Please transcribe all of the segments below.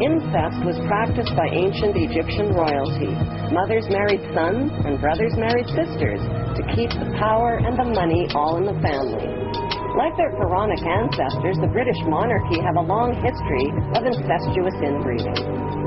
Incest was practiced by ancient Egyptian royalty. Mothers married sons and brothers married sisters to keep the power and the money all in the family. Like their pharaonic ancestors, the British monarchy have a long history of incestuous inbreeding.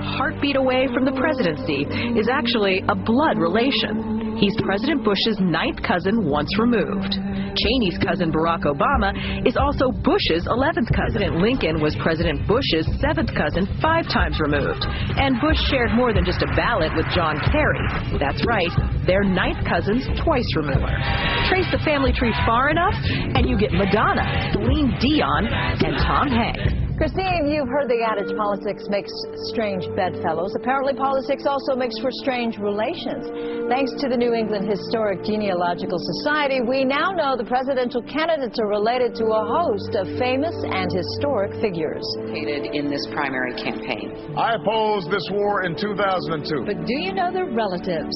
Heartbeat away from the presidency is actually a blood relation. He's President Bush's 9th cousin once removed. Cheney's cousin Barack Obama is also Bush's 11th cousin. President Lincoln was President Bush's 7th cousin 5 times removed. And Bush shared more than just a ballot with John Kerry. That's right, they're 9th cousins twice removed. Trace the family tree far enough and you get Madonna, Celine Dion, and Tom Hanks. Christine, you've heard the adage politics makes strange bedfellows. Apparently politics also makes for strange relations. Thanks to the New England Historic Genealogical Society, we now know the presidential candidates are related to a host of famous and historic figures. In this primary campaign. I opposed this war in 2002. But do you know their relatives?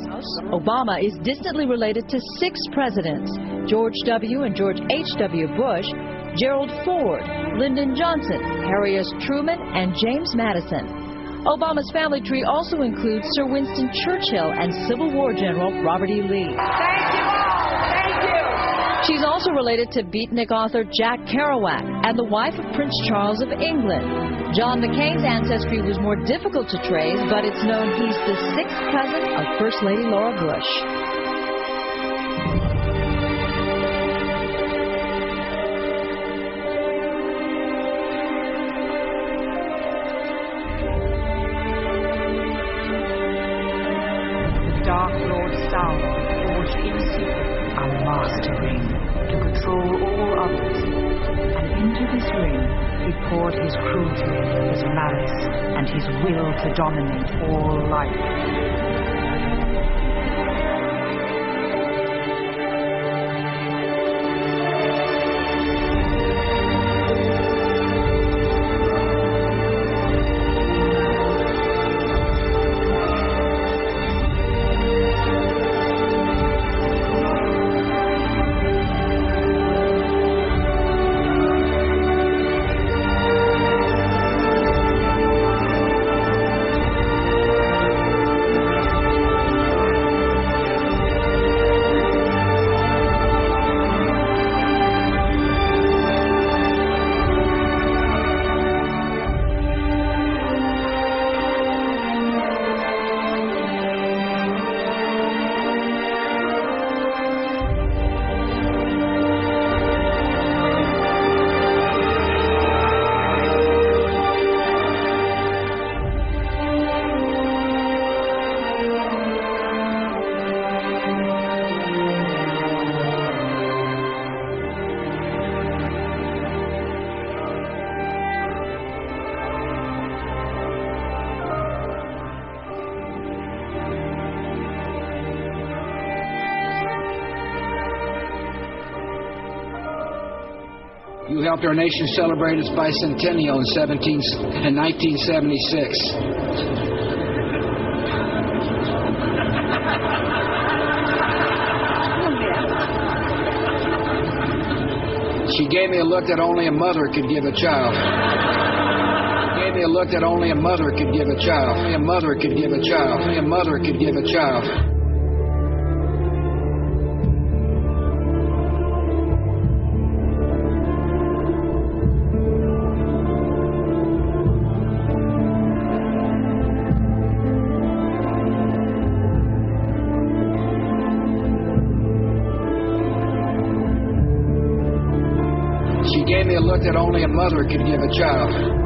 Obama is distantly related to 6 presidents: George W. and George H.W. Bush, Gerald Ford, Lyndon Johnson, Harry S. Truman, and James Madison. Obama's family tree also includes Sir Winston Churchill and Civil War General Robert E. Lee. Thank you all. Thank you. She's also related to beatnik author Jack Kerouac and the wife of Prince Charles of England. John McCain's ancestry was more difficult to trace, but it's known he's the 6th cousin of First Lady Laura Bush. Dark Lord Sauron forged in secret a master ring to control all others, and into this ring he poured his cruelty, his malice, and his will to dominate all life. You helped our nation celebrate its bicentennial in 1976. She gave me a look that only a mother could give a child. She gave me a look that only a mother could give a child. Only a mother could give a child. Only a mother could give a child. She gave me a look that only a mother could give a child.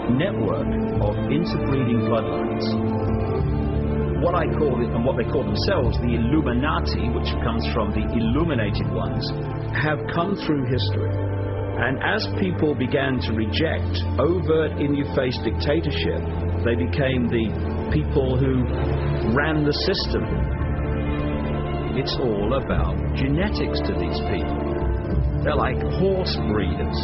Network of interbreeding bloodlines. What I call it, and what they call themselves, the Illuminati, which comes from the illuminated ones, have come through history. And as people began to reject overt, in-your-face dictatorship, they became the people who ran the system. It's all about genetics to these people. They're like horse breeders.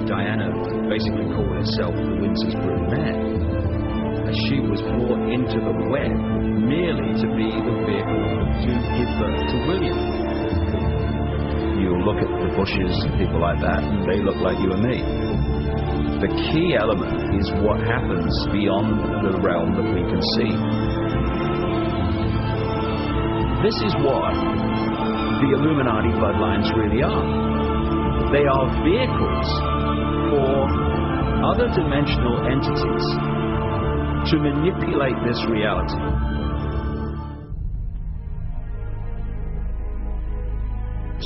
Diana basically called herself the Windsor's brunette, as she was brought into the web merely to be the vehicle to give birth to William. You look at the Bushes and people like that, and they look like you and me. The key element is what happens beyond the realm that we can see. This is what the Illuminati bloodlines really are. They are vehicles for other dimensional entities to manipulate this reality.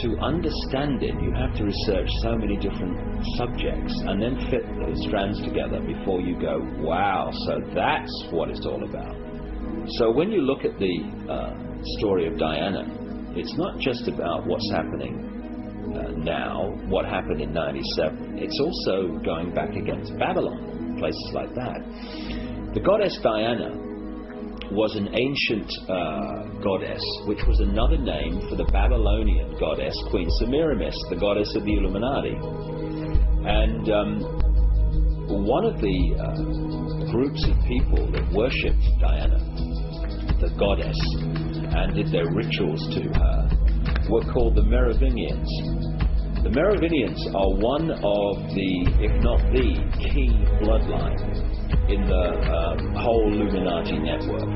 To understand it, you have to research so many different subjects and then fit those strands together before you go, wow, so that's what it's all about. So when you look at the story of Diana, it's not just about what's happening now, what happened in 97. It's also going back against Babylon, places like that. The goddess Diana was an ancient goddess, which was another name for the Babylonian goddess Queen Semiramis, the goddess of the Illuminati. And one of the groups of people that worshipped Diana, the goddess, and did their rituals to her were called the Merovingians. The Merovingians are one of the, if not the, key bloodline in the whole Illuminati network.